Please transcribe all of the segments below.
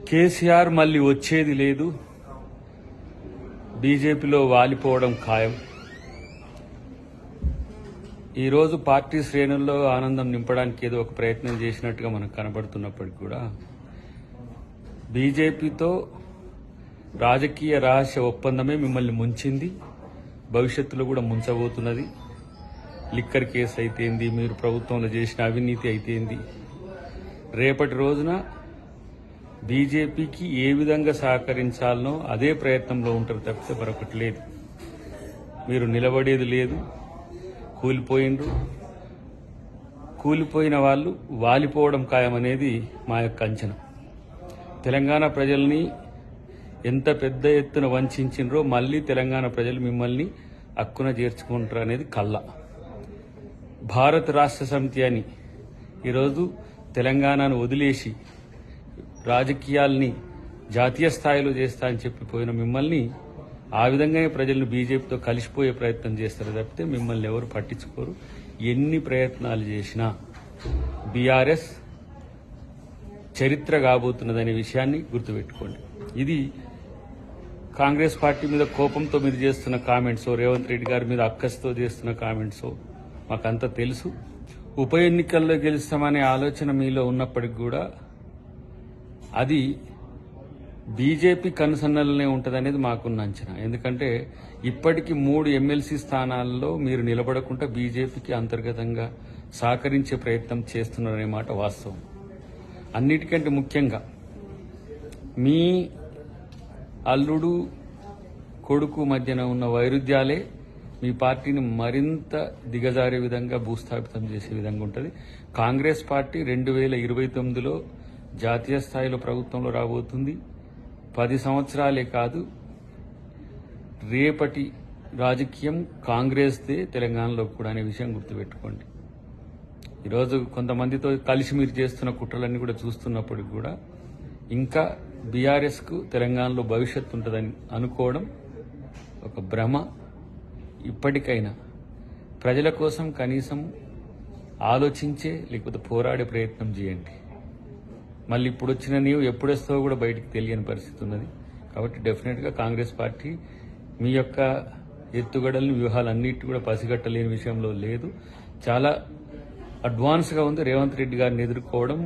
కేసీఆర్ మళ్ళీ వచ్చేది లేదు, బీజేపీలో వాలిపోవడం ఖాయం. ఈరోజు పార్టీ శ్రేణుల్లో ఆనందం నింపడానికి ఏదో ఒక ప్రయత్నం చేసినట్టుగా మనకు కనబడుతున్నప్పటికీ కూడా బీజేపీతో రాజకీయ రహస్య ఒప్పందమే మిమ్మల్ని ముంచింది, భవిష్యత్తులో కూడా ముంచబోతున్నది. లిక్కర్ కేసు అయితేంది, మీరు ప్రభుత్వంలో చేసిన అవినీతి అయితేంది, రేపటి రోజున బీజేపీకి ఏ విధంగా సహకరించాలనో అదే ప్రయత్నంలో ఉంటారు తప్పితే మరొకటి లేదు. మీరు నిలబడేది లేదు, కూలిపోయిండ్రు. కూలిపోయిన వాళ్ళు వాలిపోవడం ఖాయమనేది మా యొక్క అంచనా. తెలంగాణ ప్రజల్ని ఎంత పెద్ద ఎత్తున వంచిండ్రో మళ్ళీ తెలంగాణ ప్రజలు మిమ్మల్ని హక్కున చేర్చుకుంటారు అనేది కళ్ళ. భారత రాష్ట్ర సమితి అని ఈరోజు తెలంగాణను వదిలేసి రాజకీయాల్ని జాతీయ స్థాయిలో చేస్తా అని చెప్పిపోయిన మిమ్మల్ని ఆ విధంగానే ప్రజలను బీజేపీతో కలిసిపోయే ప్రయత్నం చేస్తారు తప్పితే మిమ్మల్ని ఎవరు పట్టించుకోరు. ఎన్ని ప్రయత్నాలు చేసినా బీఆర్ఎస్ చరిత్ర కాబోతున్నదనే విషయాన్ని గుర్తుపెట్టుకోండి. ఇది కాంగ్రెస్ పార్టీ మీద కోపంతో మీరు చేస్తున్న కామెంట్సో, రేవంత్ రెడ్డి గారి మీద అక్కస్తో చేస్తున్న కామెంట్సో మాకంతా తెలుసు. ఉప ఎన్నికల్లో గెలుస్తామనే ఆలోచన మీలో ఉన్నప్పటికీ కూడా అది బీజేపీ కనుసన్నలనే ఉంటుందనేది మాకున్న అంచనా. ఎందుకంటే ఇప్పటికీ 3 ఎమ్మెల్సీ స్థానాల్లో మీరు నిలబడకుండా బీజేపీకి అంతర్గతంగా సహకరించే ప్రయత్నం చేస్తున్నారనే మాట వాస్తవం. అన్నిటికంటే ముఖ్యంగా మీ అల్లుడు కొడుకు మధ్యన ఉన్న వైరుధ్యాలే మీ పార్టీని మరింత దిగజారే విధంగా భూస్థాపితం చేసే విధంగా ఉంటుంది. కాంగ్రెస్ పార్టీ 2029లో జాతీయ స్థాయిలో ప్రభుత్వంలో రాబోతుంది. 10 సంవత్సరాలే కాదు, రేపటి రాజకీయం కాంగ్రెస్దే తెలంగాణలో కూడా అనే విషయం గుర్తుపెట్టుకోండి. ఈరోజు కొంతమందితో కలిసి మీరు చేస్తున్న కుట్రలన్నీ కూడా చూస్తున్నప్పటికి కూడా ఇంకా బీఆర్ఎస్కు తెలంగాణలో భవిష్యత్తు ఉంటుందని అనుకోవడం ఒక భ్రమ. ఇప్పటికైనా ప్రజల కోసం కనీసం ఆలోచించే లేకపోతే పోరాడే ప్రయత్నం చేయండి. మళ్ళీ ఇప్పుడు వచ్చిన నీవు ఎప్పుడొస్తావో కూడా బయటికి తెలియని పరిస్థితి ఉన్నది. కాబట్టి డెఫినెట్గా కాంగ్రెస్ పార్టీ మీ యొక్క ఎత్తుగడల్ని వ్యూహాలన్నిటి కూడా పసిగట్టలేని విషయంలో లేదు, చాలా అడ్వాన్స్గా ఉంది. రేవంత్ రెడ్డి గారిని ఎదుర్కోవడం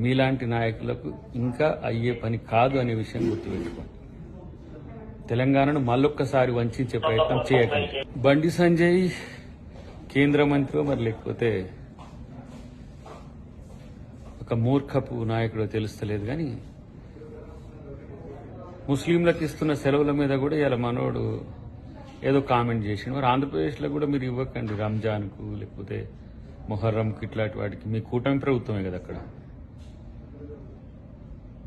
మీలాంటి నాయకులకు ఇంకా అయ్యే పని కాదు అనే విషయం గుర్తుపెట్టుకోండి. తెలంగాణను మళ్ళొక్కసారి వంచే ప్రయత్నం చేయకండి. బండి సంజయ్ కేంద్ర మంత్రి మరి లేకపోతే ఒక మూర్ఖపు నాయకుడు తెలుస్తలేదు, కానీ ముస్లింలకు ఇస్తున్న సెలవుల మీద కూడా ఇలా మనోడు ఏదో కామెంట్ చేసిండు. మరి ఆంధ్రప్రదేశ్లో కూడా మీరు ఇవ్వకండి, రంజాన్కు లేకపోతే మొహర్రంకు ఇట్లాంటి వాటికి. మీ కూటమి ప్రభుత్వమే కదా అక్కడ.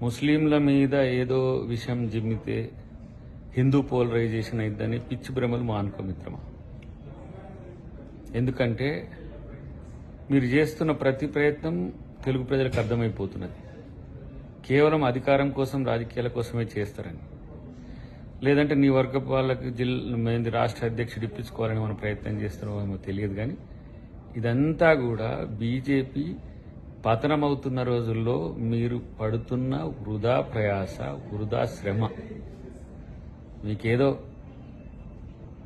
ముస్లింల మీద ఏదో విషయం జిమ్మితే హిందూ పోలరైజేషన్ అయిద్దని పిచ్చి భ్రమలు మానుకో మిత్రమా. ఎందుకంటే మీరు చేస్తున్న ప్రతి ప్రయత్నం తెలుగు ప్రజలకు అర్థమైపోతున్నది. కేవలం అధికారం కోసం, రాజకీయాల కోసమే చేస్తారని, లేదంటే నీ వర్గపు వాళ్ళకి రాష్ట్ర అధ్యక్షుడు ఇప్పించుకోవాలని మనం ప్రయత్నం చేస్తున్నామో తెలియదు. కానీ ఇదంతా కూడా బీజేపీ పతనమవుతున్న రోజుల్లో మీరు పడుతున్న వృధా ప్రయాస, వృధా శ్రమ. మీకేదో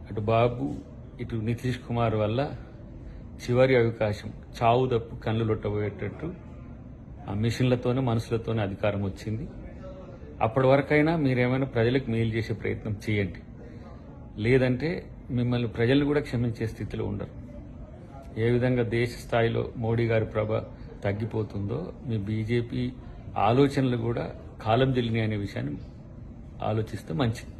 అటు బాబు ఇటు నితీష్ కుమార్ వల్ల చివరి అవకాశం, చావు తప్పు కళ్ళు లొట్టబోయేటట్టు ఆ మిషన్లతోనే మనుషులతోనే అధికారం వచ్చింది. అప్పటి వరకైనా మీరేమైనా ప్రజలకు మేలు చేసే ప్రయత్నం చేయండి, లేదంటే మిమ్మల్ని ప్రజలు కూడా క్షమించే స్థితిలో ఉండరు. ఏ విధంగా దేశ స్థాయిలో మోడీ గారి ప్రభ తగ్గిపోతుందో మీ బీజేపీ ఆలోచనలు కూడా కాలం చెల్లినాయి అనే విషయాన్ని ఆలోచిస్తే మంచిది.